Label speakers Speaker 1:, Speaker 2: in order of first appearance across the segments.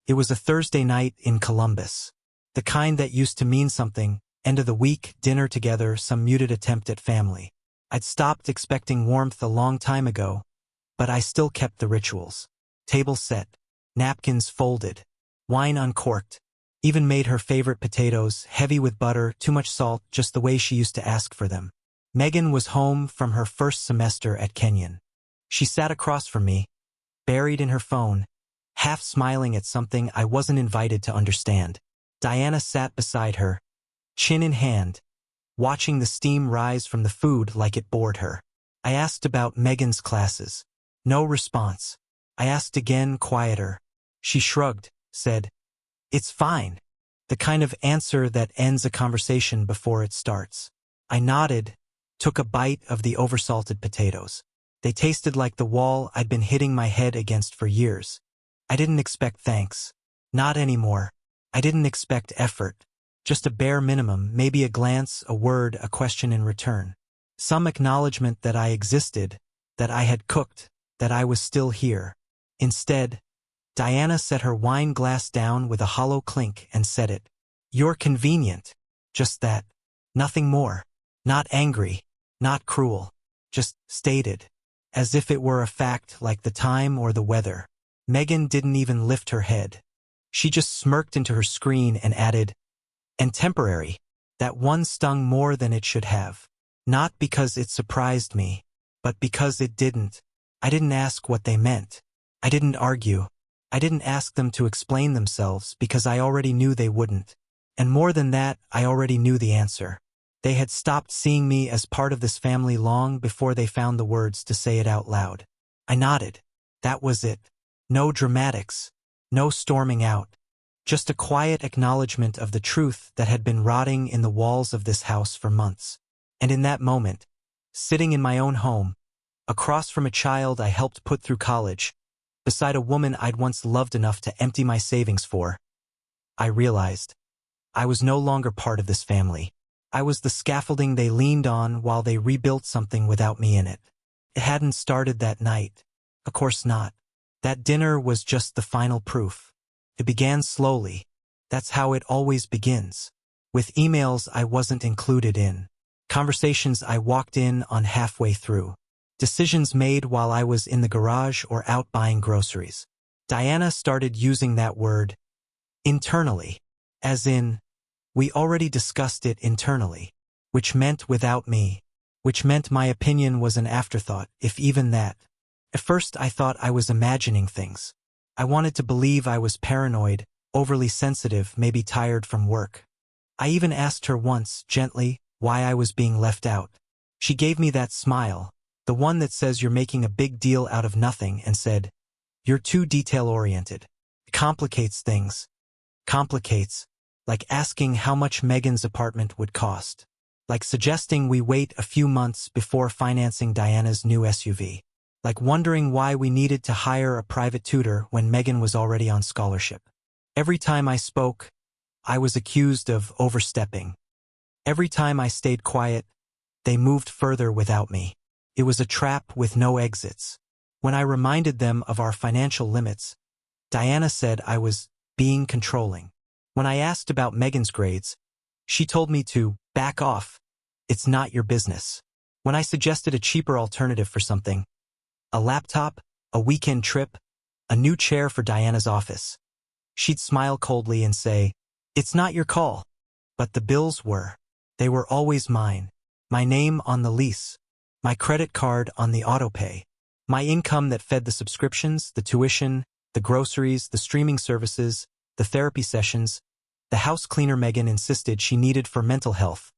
Speaker 1: It was a Thursday night in Columbus. The kind that used to mean something, end of the week, dinner together, some muted attempt at family. I'd stopped expecting warmth a long time ago, but I still kept the rituals. Table set, napkins folded, wine uncorked, even made her favorite potatoes, heavy with butter, too much salt, just the way she used to ask for them. Megan was home from her first semester at Kenyon. She sat across from me, buried in her phone, half smiling at something I wasn't invited to understand. Diana sat beside her, chin in hand, watching the steam rise from the food like it bored her. I asked about Megan's classes. No response. I asked again, quieter. She shrugged, said, "It's fine." The kind of answer that ends a conversation before it starts. I nodded, took a bite of the oversalted potatoes. They tasted like the wall I'd been hitting my head against for years. I didn't expect thanks. Not anymore. I didn't expect effort. Just a bare minimum, maybe a glance, a word, a question in return. Some acknowledgement that I existed, that I had cooked, that I was still here. Instead, Diana set her wine glass down with a hollow clink and said it. "You're convenient." Just that. Nothing more. Not angry. Not cruel. Just stated. As if it were a fact like the time or the weather. Megan didn't even lift her head. She just smirked into her screen and added, "And temporary." That one stung more than it should have. Not because it surprised me, but because it didn't. I didn't ask what they meant. I didn't argue. I didn't ask them to explain themselves because I already knew they wouldn't. And more than that, I already knew the answer. They had stopped seeing me as part of this family long before they found the words to say it out loud. I nodded. That was it. No dramatics. No storming out. Just a quiet acknowledgement of the truth that had been rotting in the walls of this house for months. And in that moment, sitting in my own home, across from a child I helped put through college, beside a woman I'd once loved enough to empty my savings for, I realized I was no longer part of this family. I was the scaffolding they leaned on while they rebuilt something without me in it. It hadn't started that night. Of course not. That dinner was just the final proof. It began slowly. That's how it always begins. With emails I wasn't included in. Conversations I walked in on halfway through. Decisions made while I was in the garage or out buying groceries. Diana started using that word, internally, as in, we already discussed it internally, which meant without me, which meant my opinion was an afterthought, if even that. At first I thought I was imagining things. I wanted to believe I was paranoid, overly sensitive, maybe tired from work. I even asked her once, gently, why I was being left out. She gave me that smile, the one that says you're making a big deal out of nothing, and said, "You're too detail-oriented. It complicates things." Complicates, like asking how much Megan's apartment would cost. Like suggesting we wait a few months before financing Diana's new SUV. Like wondering why we needed to hire a private tutor when Megan was already on scholarship. Every time I spoke, I was accused of overstepping. Every time I stayed quiet, they moved further without me. It was a trap with no exits. When I reminded them of our financial limits, Diana said I was being controlling. When I asked about Megan's grades, she told me to back off. It's not your business. When I suggested a cheaper alternative for something, a laptop, a weekend trip, a new chair for Diana's office, she'd smile coldly and say, "It's not your call." But the bills were. They were always mine. My name on the lease. My credit card on the autopay. My income that fed the subscriptions, the tuition, the groceries, the streaming services, the therapy sessions, the house cleaner Megan insisted she needed for mental health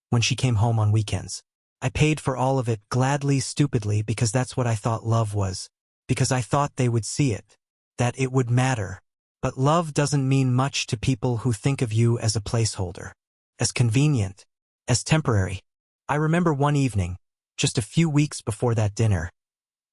Speaker 1: when she came home on weekends. I paid for all of it gladly, stupidly, because that's what I thought love was. Because I thought they would see it. That it would matter. But love doesn't mean much to people who think of you as a placeholder. As convenient. As temporary. I remember one evening, just a few weeks before that dinner,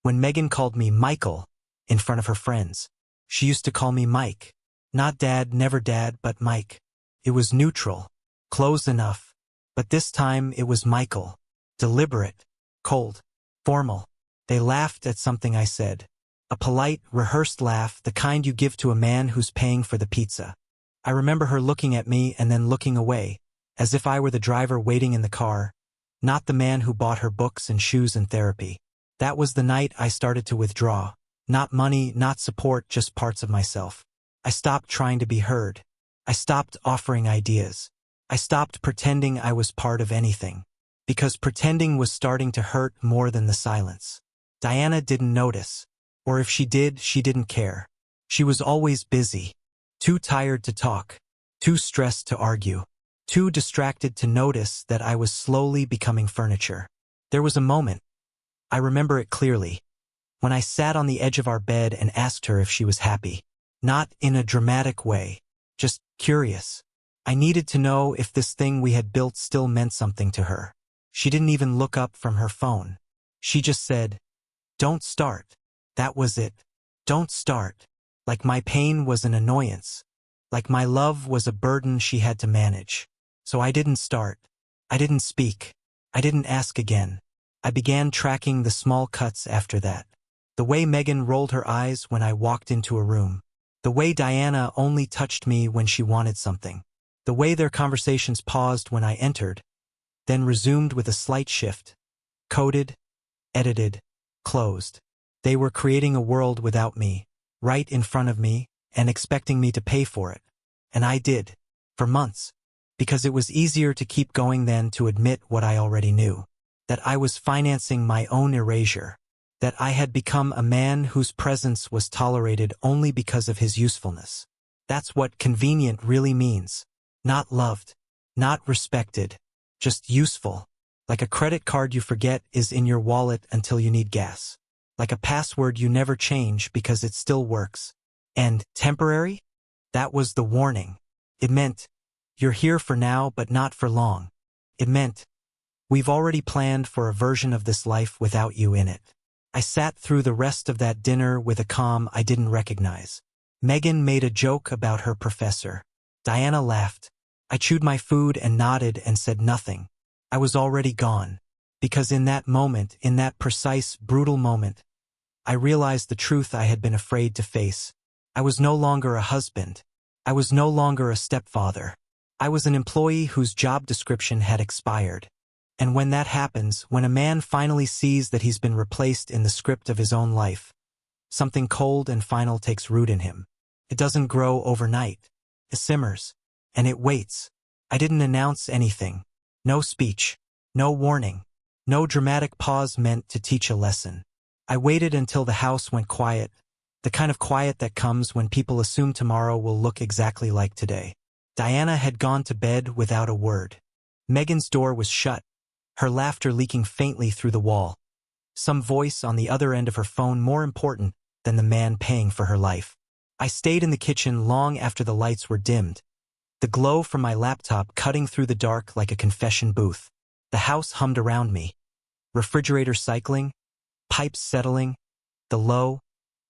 Speaker 1: when Megan called me Michael in front of her friends. She used to call me Mike. Not Dad, never Dad, but Mike. It was neutral. Close enough. But this time it was Michael. Deliberate. Cold. Formal. They laughed at something I said. A polite, rehearsed laugh, the kind you give to a man who's paying for the pizza. I remember her looking at me and then looking away, as if I were the driver waiting in the car, not the man who bought her books and shoes and therapy. That was the night I started to withdraw. Not money, not support, just parts of myself. I stopped trying to be heard. I stopped offering ideas. I stopped pretending I was part of anything. Because pretending was starting to hurt more than the silence. Diana didn't notice. Or if she did, she didn't care. She was always busy. Too tired to talk. Too stressed to argue. Too distracted to notice that I was slowly becoming furniture. There was a moment. I remember it clearly. When I sat on the edge of our bed and asked her if she was happy. Not in a dramatic way. Just curious. I needed to know if this thing we had built still meant something to her. She didn't even look up from her phone. She just said, "Don't start." That was it. Don't start. Like my pain was an annoyance. Like my love was a burden she had to manage. So I didn't start. I didn't speak. I didn't ask again. I began tracking the small cuts after that. The way Megan rolled her eyes when I walked into a room. The way Diana only touched me when she wanted something. The way their conversations paused when I entered, then resumed with a slight shift. Coded, edited, closed. They were creating a world without me, right in front of me, and expecting me to pay for it. And I did. For months. Because it was easier to keep going than to admit what I already knew. That I was financing my own erasure. That I had become a man whose presence was tolerated only because of his usefulness. That's what convenient really means. Not loved. Not respected. Just useful. Like a credit card you forget is in your wallet until you need gas. Like a password you never change because it still works. And temporary? That was the warning. It meant, you're here for now but not for long. It meant, we've already planned for a version of this life without you in it. I sat through the rest of that dinner with a calm I didn't recognize. Megan made a joke about her professor. Diana laughed. I chewed my food and nodded and said nothing. I was already gone. Because in that moment, in that precise, brutal moment, I realized the truth I had been afraid to face. I was no longer a husband. I was no longer a stepfather. I was an employee whose job description had expired. And when that happens, when a man finally sees that he's been replaced in the script of his own life, something cold and final takes root in him. It doesn't grow overnight. It simmers. And it waits. I didn't announce anything. No speech. No warning. No dramatic pause meant to teach a lesson. I waited until the house went quiet, the kind of quiet that comes when people assume tomorrow will look exactly like today. Diana had gone to bed without a word. Megan's door was shut, her laughter leaking faintly through the wall. Some voice on the other end of her phone more important than the man paying for her life. I stayed in the kitchen long after the lights were dimmed, the glow from my laptop cutting through the dark like a confession booth. The house hummed around me. Refrigerator cycling, pipes settling, the low,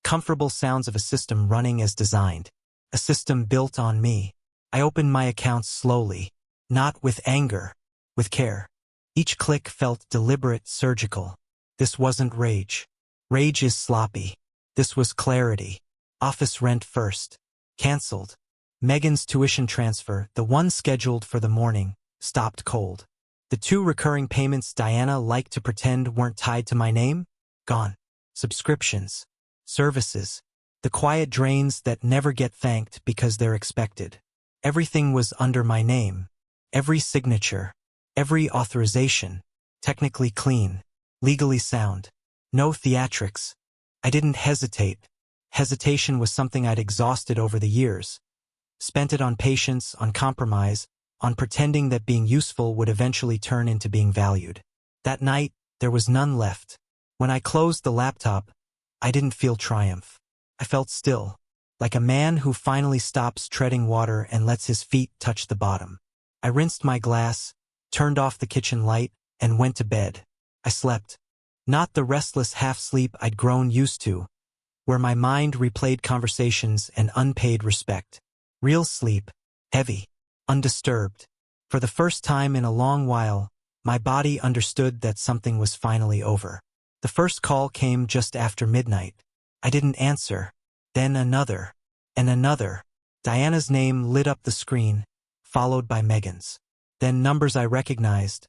Speaker 1: comfortable sounds of a system running as designed. A system built on me. I opened my accounts slowly, not with anger, with care. Each click felt deliberate, surgical. This wasn't rage. Rage is sloppy. This was clarity. Office rent first. Cancelled. Megan's tuition transfer, the one scheduled for the morning, stopped cold. The 2 recurring payments Diana liked to pretend weren't tied to my name? Gone. Subscriptions. Services. The quiet drains that never get thanked because they're expected. Everything was under my name. Every signature. Every authorization. Technically clean. Legally sound. No theatrics. I didn't hesitate. Hesitation was something I'd exhausted over the years. Spent it on patience, on compromise, on pretending that being useful would eventually turn into being valued. That night, there was none left. When I closed the laptop, I didn't feel triumph. I felt still, like a man who finally stops treading water and lets his feet touch the bottom. I rinsed my glass, turned off the kitchen light, and went to bed. I slept. Not the restless half-sleep I'd grown used to, where my mind replayed conversations and unpaid respect. Real sleep, heavy, undisturbed. For the first time in a long while, my body understood that something was finally over. The first call came just after midnight. I didn't answer. Then another. And another. Diana's name lit up the screen, followed by Megan's. Then numbers I recognized.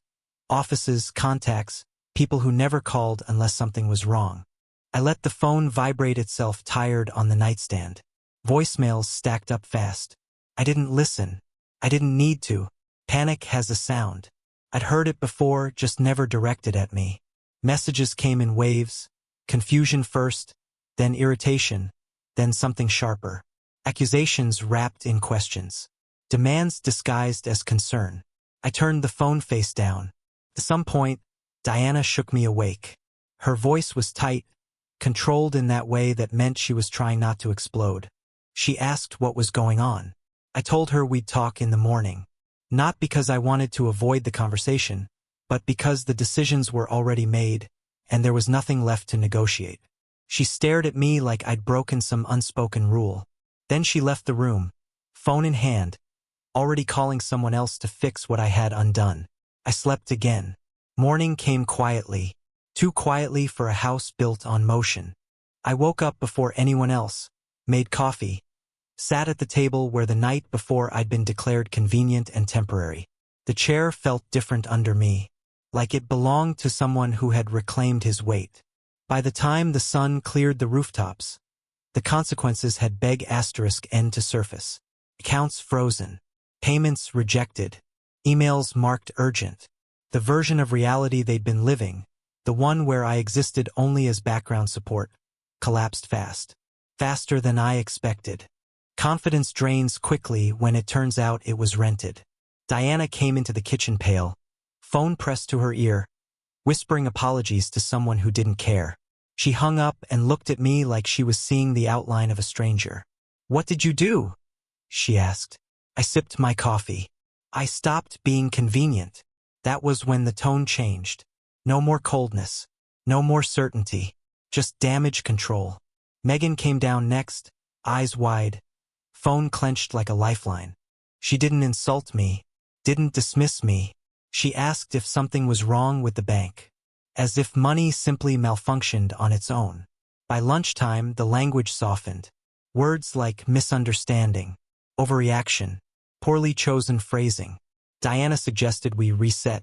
Speaker 1: Offices, contacts, people who never called unless something was wrong. I let the phone vibrate itself tired on the nightstand. Voicemails stacked up fast. I didn't listen. I didn't need to. Panic has a sound. I'd heard it before, just never directed at me. Messages came in waves. Confusion first, then irritation, then something sharper. Accusations wrapped in questions. Demands disguised as concern. I turned the phone face down. At some point, Diana shook me awake. Her voice was tight, controlled in that way that meant she was trying not to explode. She asked what was going on. I told her we'd talk in the morning. Not because I wanted to avoid the conversation, but because the decisions were already made, and there was nothing left to negotiate. She stared at me like I'd broken some unspoken rule. Then she left the room, phone in hand, already calling someone else to fix what I had undone. I slept again. Morning came quietly, too quietly for a house built on motion. I woke up before anyone else, made coffee, sat at the table where the night before I'd been declared convenient and temporary. The chair felt different under me, like it belonged to someone who had reclaimed his weight. By the time the sun cleared the rooftops, the consequences had *N to surface. Accounts frozen. Payments rejected. Emails marked urgent. The version of reality they'd been living, the one where I existed only as background support, collapsed fast. Faster than I expected. Confidence drains quickly when it turns out it was rented. Diana came into the kitchen pale, phone pressed to her ear, whispering apologies to someone who didn't care. She hung up and looked at me like she was seeing the outline of a stranger. "What did you do?" she asked. I sipped my coffee. I stopped being convenient. That was when the tone changed. No more coldness. No more certainty. Just damage control. Megan came down next, eyes wide, phone clenched like a lifeline. She didn't insult me, didn't dismiss me. She asked if something was wrong with the bank. As if money simply malfunctioned on its own. By lunchtime, the language softened. Words like misunderstanding, overreaction, poorly chosen phrasing. Diana suggested we reset.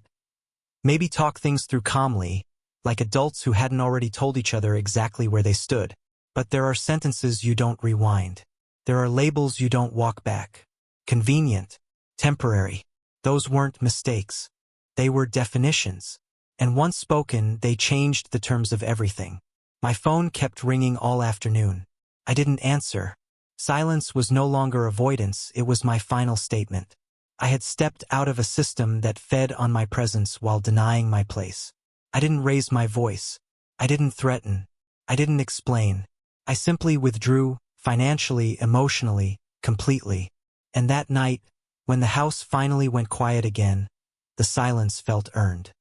Speaker 1: Maybe talk things through calmly, like adults who hadn't already told each other exactly where they stood. But there are sentences you don't rewind. There are labels you don't walk back. Convenient, temporary. Those weren't mistakes. They were definitions. And once spoken, they changed the terms of everything. My phone kept ringing all afternoon. I didn't answer. Silence was no longer avoidance, it was my final statement. I had stepped out of a system that fed on my presence while denying my place. I didn't raise my voice. I didn't threaten. I didn't explain. I simply withdrew, financially, emotionally, completely. And that night, when the house finally went quiet again, the silence felt earned.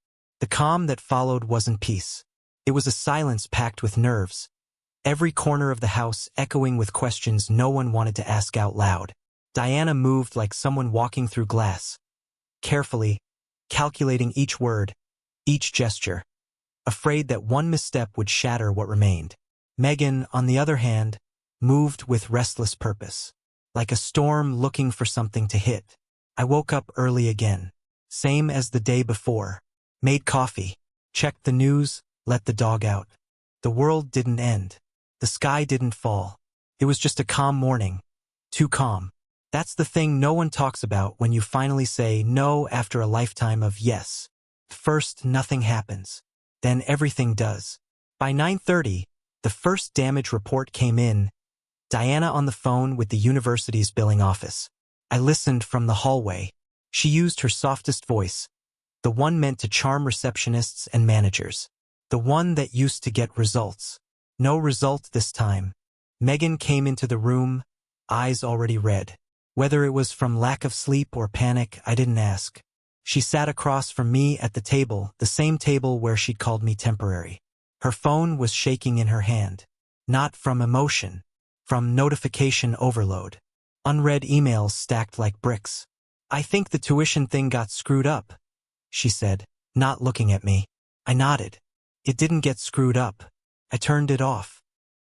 Speaker 1: The calm that followed wasn't peace. It was a silence packed with nerves. Every corner of the house echoing with questions no one wanted to ask out loud. Diana moved like someone walking through glass. Carefully, calculating each word, each gesture. Afraid that one misstep would shatter what remained. Megan, on the other hand, moved with restless purpose. Like a storm looking for something to hit. I woke up early again. Same as the day before. Made coffee, checked the news, let the dog out. The world didn't end. The sky didn't fall. It was just a calm morning. Too calm. That's the thing no one talks about when you finally say no after a lifetime of yes. First, nothing happens. Then everything does. By 9:30, the first damage report came in. Diana on the phone with the university's billing office. I listened from the hallway. She used her softest voice. The one meant to charm receptionists and managers. The one that used to get results. No result this time. Megan came into the room, eyes already red. Whether it was from lack of sleep or panic, I didn't ask. She sat across from me at the table, the same table where she'd called me temporary. Her phone was shaking in her hand. Not from emotion, from notification overload. Unread emails stacked like bricks. "I think the tuition thing got screwed up," she said, not looking at me. I nodded. It didn't get screwed up. I turned it off.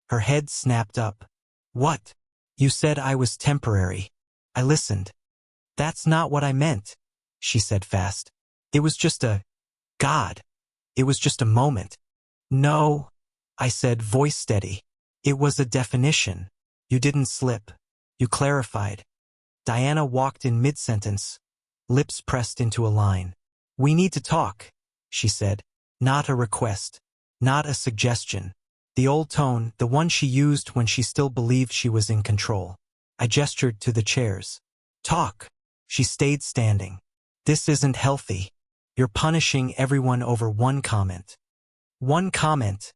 Speaker 1: Her head snapped up. What? You said I was temporary. I listened. That's not what I meant, she said fast. It was just God. It was just a moment. No, I said, voice steady. It was a definition. You didn't slip. You clarified. Diana walked in mid-sentence, lips pressed into a line. We need to talk, she said. Not a request. Not a suggestion. The old tone, the one she used when she still believed she was in control. I gestured to the chairs. Talk. She stayed standing. This isn't healthy. You're punishing everyone over one comment. One comment,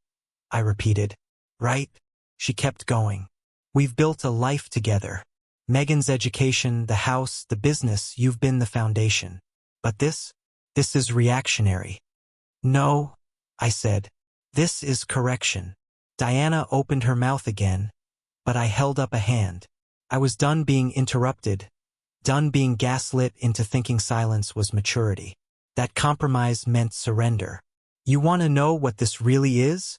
Speaker 1: I repeated. Right? She kept going. We've built a life together. Megan's education, the house, the business, you've been the foundation. But this is reactionary. No, I said. This is correction. Diana opened her mouth again, but I held up a hand. I was done being interrupted, done being gaslit into thinking silence was maturity. That compromise meant surrender. You want to know what this really is?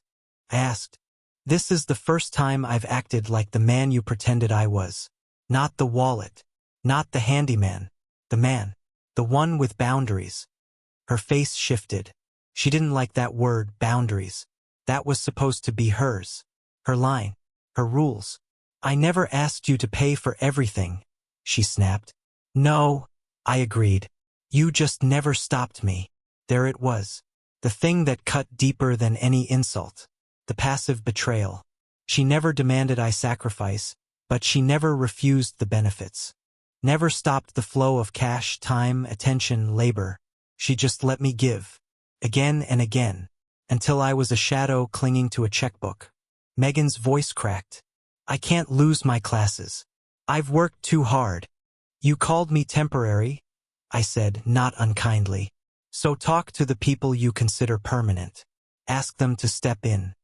Speaker 1: I asked. This is the first time I've acted like the man you pretended I was. Not the wallet. Not the handyman. The man. The one with boundaries. Her face shifted. She didn't like that word, boundaries. That was supposed to be hers. Her line. Her rules. I never asked you to pay for everything, she snapped. No, I agreed. You just never stopped me. There it was. The thing that cut deeper than any insult. The passive betrayal. She never demanded I sacrifice, but she never refused the benefits. Never stopped the flow of cash, time, attention, labor. She just let me give. Again and again. Until I was a shadow clinging to a checkbook. Megan's voice cracked. I can't lose my classes. I've worked too hard. You called me temporary, I said, not unkindly. So talk to the people you consider permanent. Ask them to step in.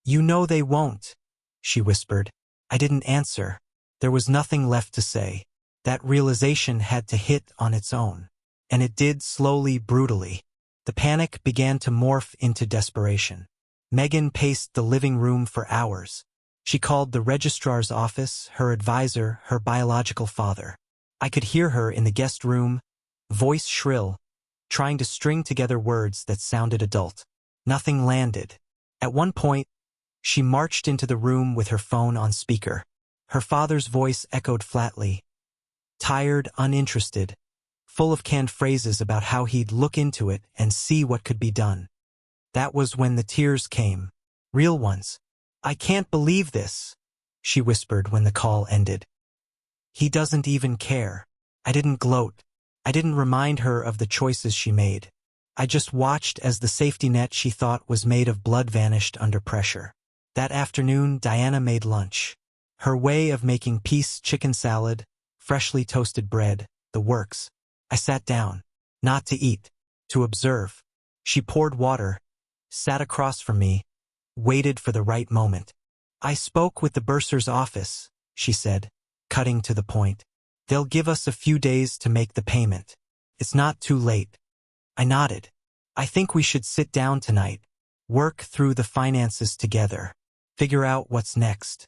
Speaker 1: You know they won't, she whispered. I didn't answer. There was nothing left to say. That realization had to hit on its own. And it did slowly, brutally. The panic began to morph into desperation. Megan paced the living room for hours. She called the registrar's office, her advisor, her biological father. I could hear her in the guest room, voice shrill, trying to string together words that sounded adult. Nothing landed. At one point, she marched into the room with her phone on speaker. Her father's voice echoed flatly. Tired, uninterested, full of canned phrases about how he'd look into it and see what could be done. That was when the tears came. Real ones. I can't believe this, she whispered when the call ended. He doesn't even care. I didn't gloat. I didn't remind her of the choices she made. I just watched as the safety net she thought was made of blood vanished under pressure. That afternoon, Diana made lunch. Her way of making peace, chicken salad, freshly toasted bread, the works. I sat down, not to eat, to observe. She poured water, sat across from me, waited for the right moment. I spoke with the bursar's office, she said, cutting to the point. They'll give us a few days to make the payment. It's not too late. I nodded. I think we should sit down tonight, work through the finances together, figure out what's next.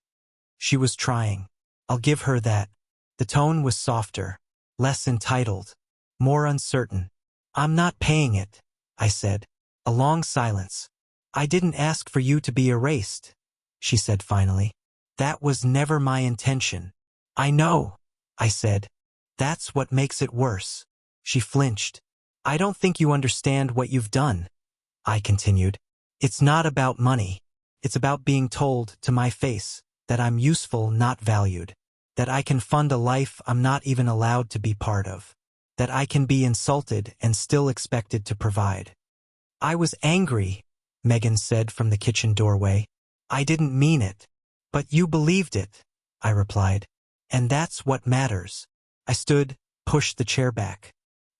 Speaker 1: She was trying. I'll give her that. The tone was softer, less entitled, more uncertain. I'm not paying it, I said. A long silence. I didn't ask for you to be erased, she said finally. That was never my intention. I know, I said. That's what makes it worse. She flinched. I don't think you understand what you've done, I continued. It's not about money. It's about being told to my face that I'm useful, not valued. That I can fund a life I'm not even allowed to be part of. That I can be insulted and still expected to provide. I was angry, Megan said from the kitchen doorway. I didn't mean it. But you believed it, I replied. And that's what matters. I stood, pushed the chair back.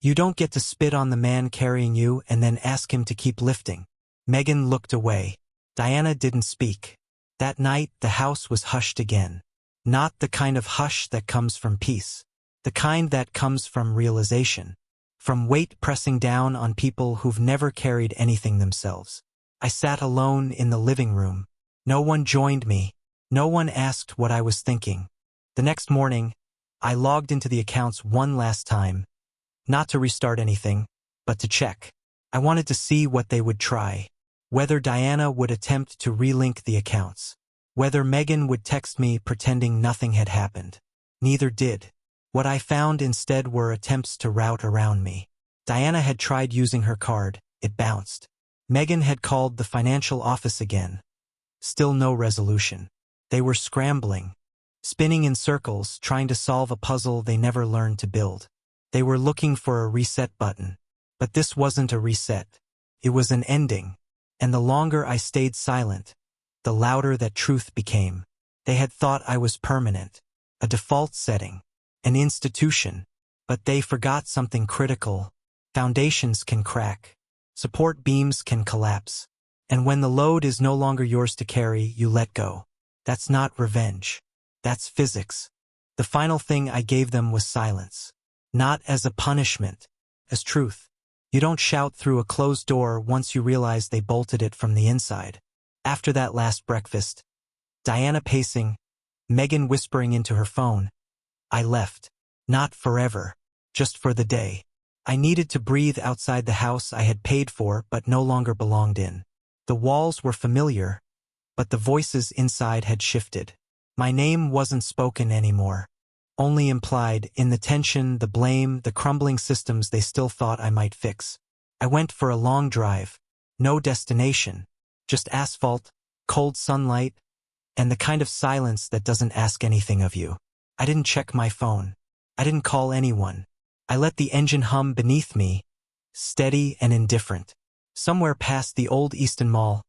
Speaker 1: You don't get to spit on the man carrying you and then ask him to keep lifting. Megan looked away. Diana didn't speak. That night, the house was hushed again. Not the kind of hush that comes from peace. The kind that comes from realization. From weight pressing down on people who've never carried anything themselves. I sat alone in the living room. No one joined me. No one asked what I was thinking. The next morning, I logged into the accounts one last time, not to restart anything, but to check. I wanted to see what they would try. Whether Diana would attempt to relink the accounts. Whether Megan would text me pretending nothing had happened. Neither did. What I found instead were attempts to route around me. Diana had tried using her card. It bounced. Megan had called the financial office again. Still no resolution. They were scrambling, spinning in circles, trying to solve a puzzle they never learned to build. They were looking for a reset button. But this wasn't a reset. It was an ending. And the longer I stayed silent, the louder that truth became. They had thought I was permanent, a default setting, an institution. But they forgot something critical. Foundations can crack. Support beams can collapse. And when the load is no longer yours to carry, you let go. That's not revenge. That's physics. The final thing I gave them was silence. Not as a punishment, as truth. You don't shout through a closed door once you realize they bolted it from the inside. After that last breakfast, Diana pacing, Megan whispering into her phone, I left. Not forever. Just for the day. I needed to breathe outside the house I had paid for but no longer belonged in. The walls were familiar, but the voices inside had shifted. My name wasn't spoken anymore. Only implied, in the tension, the blame, the crumbling systems they still thought I might fix. I went for a long drive. No destination. Just asphalt, cold sunlight, and the kind of silence that doesn't ask anything of you. I didn't check my phone. I didn't call anyone. I let the engine hum beneath me, steady and indifferent. Somewhere past the old Easton Mall,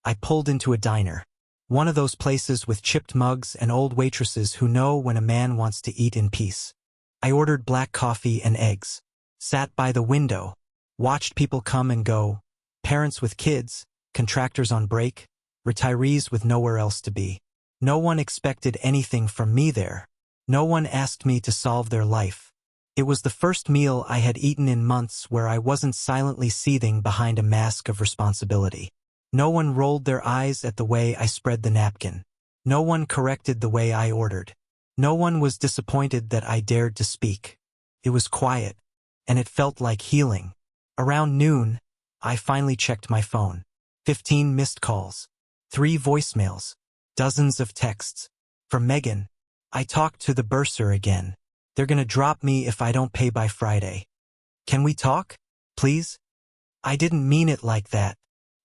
Speaker 1: I pulled into a diner. One of those places with chipped mugs and old waitresses who know when a man wants to eat in peace. I ordered black coffee and eggs. Sat by the window. Watched people come and go. Parents with kids, contractors on break, retirees with nowhere else to be. No one expected anything from me there. No one asked me to solve their life. It was the first meal I had eaten in months where I wasn't silently seething behind a mask of responsibility. No one rolled their eyes at the way I spread the napkin. No one corrected the way I ordered. No one was disappointed that I dared to speak. It was quiet, and it felt like healing. Around noon, I finally checked my phone. 15 missed calls. 3 voicemails. Dozens of texts. From Megan. I talked to the bursar again. They're gonna drop me if I don't pay by Friday. Can we talk? Please? I didn't mean it like that.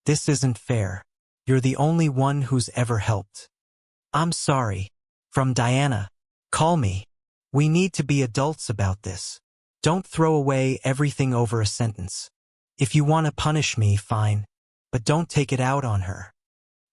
Speaker 1: This isn't fair. You're the only one who's ever helped. I'm sorry. From Diana. Call me. We need to be adults about this. Don't throw away everything over a sentence. If you want to punish me, fine. But don't take it out on her.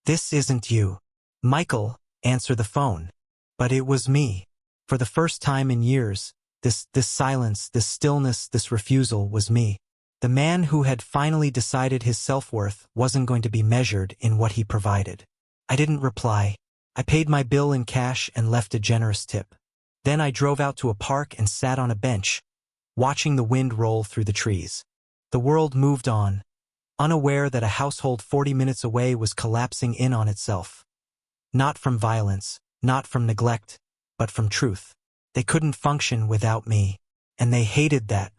Speaker 1: This isn't you. Michael, answer the phone. But it was me. For the first time in years, this silence, this stillness, this refusal was me. The man who had finally decided his self-worth wasn't going to be measured in what he provided. I didn't reply. I paid my bill in cash and left a generous tip. Then I drove out to a park and sat on a bench, watching the wind roll through the trees. The world moved on, unaware that a household 40 minutes away was collapsing in on itself. Not from violence, not from neglect, but from truth. They couldn't function without me, and they hated that.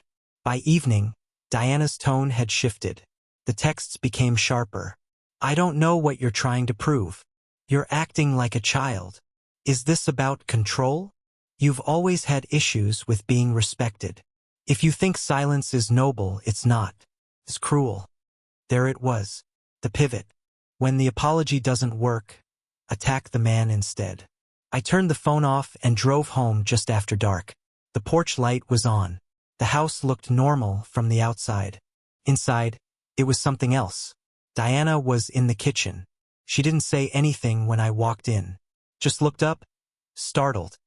Speaker 1: By evening, Diana's tone had shifted. The texts became sharper. I don't know what you're trying to prove. You're acting like a child. Is this about control? You've always had issues with being respected. If you think silence is noble, it's not. It's cruel. There it was. The pivot. When the apology doesn't work, attack the man instead. I turned the phone off and drove home just after dark. The porch light was on. The house looked normal from the outside. Inside, it was something else. Diana was in the kitchen. She didn't say anything when I walked in. Just looked up, startled.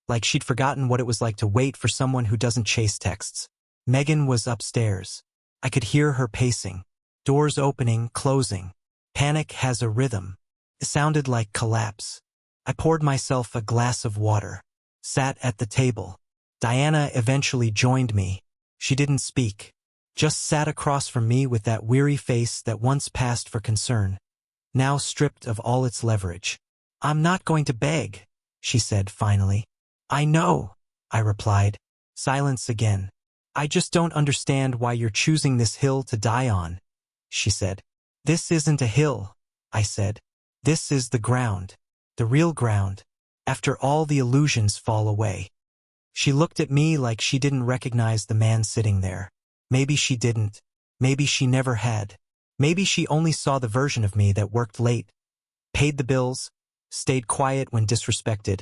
Speaker 1: Like she'd forgotten what it was like to wait for someone who doesn't chase texts. Megan was upstairs. I could hear her pacing. Doors opening, closing. Panic has a rhythm. It sounded like collapse. I poured myself a glass of water. Sat at the table. Diana eventually joined me. She didn't speak. Just sat across from me with that weary face that once passed for concern. Now stripped of all its leverage. I'm not going to beg, she said finally. I know, I replied. Silence again. I just don't understand why you're choosing this hill to die on, she said. This isn't a hill, I said. This is the ground. The real ground. After all the illusions fall away. She looked at me like she didn't recognize the man sitting there. Maybe she didn't. Maybe she never had. Maybe she only saw the version of me that worked late, paid the bills, stayed quiet when disrespected,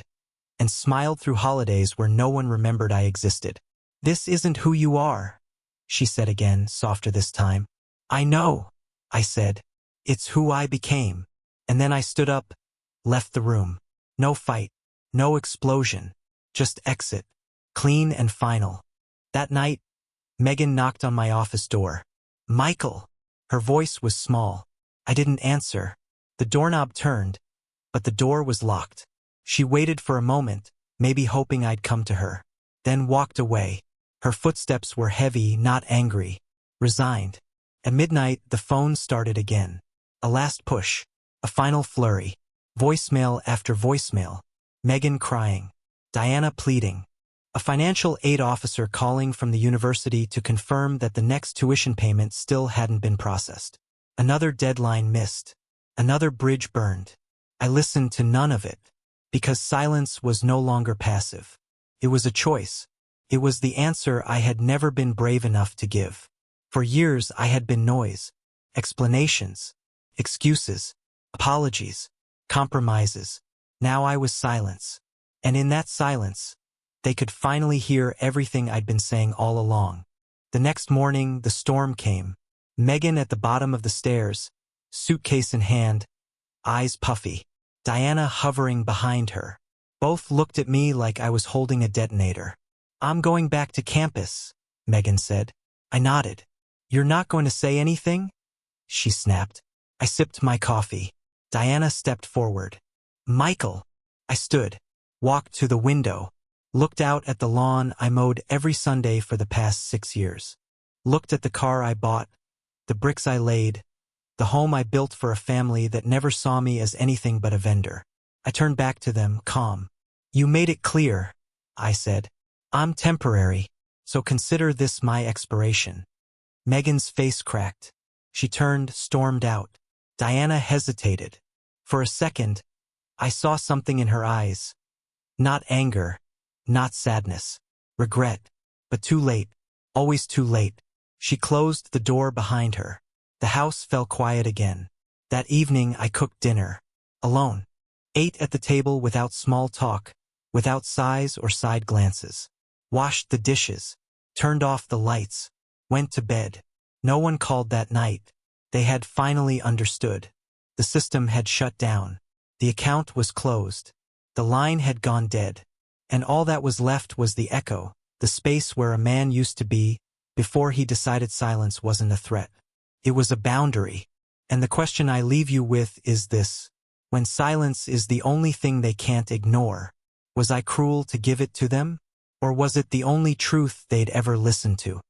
Speaker 1: and smiled through holidays where no one remembered I existed. This isn't who you are, she said again, softer this time. I know, I said. It's who I became. And then I stood up, left the room. No fight, no explosion, just exit, clean and final. That night, Megan knocked on my office door. Michael! Her voice was small. I didn't answer. The doorknob turned, but the door was locked. She waited for a moment, maybe hoping I'd come to her, then walked away. Her footsteps were heavy, not angry, resigned. At midnight, the phone started again. A last push, a final flurry, voicemail after voicemail. Megan crying, Diana pleading. A financial aid officer calling from the university to confirm that the next tuition payment still hadn't been processed. Another deadline missed. Another bridge burned. I listened to none of it, because silence was no longer passive. It was a choice. It was the answer I had never been brave enough to give. For years I had been noise, explanations, excuses, apologies, compromises. Now I was silence. And in that silence, they could finally hear everything I'd been saying all along. The next morning, the storm came. Megan at the bottom of the stairs, suitcase in hand, eyes puffy. Diana hovering behind her. Both looked at me like I was holding a detonator. I'm going back to campus, Megan said. I nodded. You're not going to say anything? She snapped. I sipped my coffee. Diana stepped forward. Michael. I stood, walked to the window, looked out at the lawn I mowed every Sunday for the past 6 years. Looked at the car I bought, the bricks I laid, the home I built for a family that never saw me as anything but a vendor. I turned back to them, calm. You made it clear, I said. I'm temporary, so consider this my expiration. Megan's face cracked. She turned, stormed out. Diana hesitated. For a second, I saw something in her eyes. Not anger, not sadness, regret, but too late, always too late. She closed the door behind her. The house fell quiet again. That evening I cooked dinner, alone. Ate at the table without small talk, without sighs or side glances. Washed the dishes, turned off the lights, went to bed. No one called that night. They had finally understood. The system had shut down. The account was closed. The line had gone dead. And all that was left was the echo, the space where a man used to be, before he decided silence wasn't a threat. It was a boundary. And the question I leave you with is this. When silence is the only thing they can't ignore, was I cruel to give it to them? Or was it the only truth they'd ever listened to?